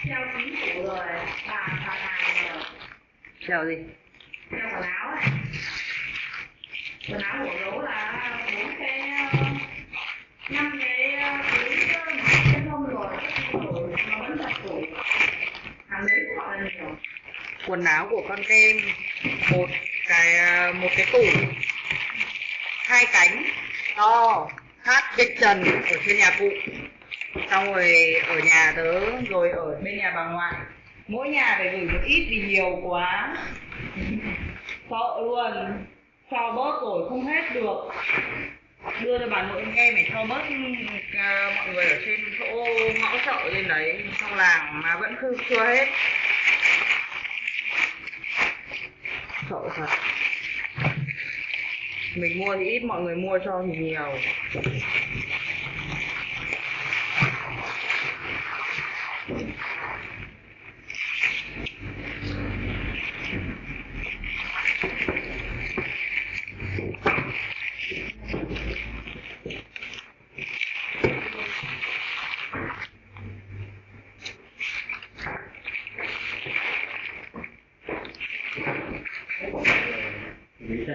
Treo kín tủ rồi, bà này rồi. Treo gì? Treo quần áo ấy. Quần áo của gấu là 4 cái, 5 cái túi chân không rồi, nó vẫn thật tủ. Hàng đấy cũng gọi là nhiều. Quần áo của con kem một cái tủ 2 cánh to hát kịch trần ở trên nhà cụ, xong rồi ở nhà tớ, rồi ở bên nhà bà ngoại, mỗi nhà phải gửi một ít vì nhiều quá, sợ luôn, cho bớt rồi không hết được, đưa cho bà nội nghe phải cho bớt mọi người ở trên chỗ ngõ chợ lên đấy trong làng mà vẫn chưa hết, sợ thật. Mình mua thì ít, mọi người mua cho thì nhiều. Bisa.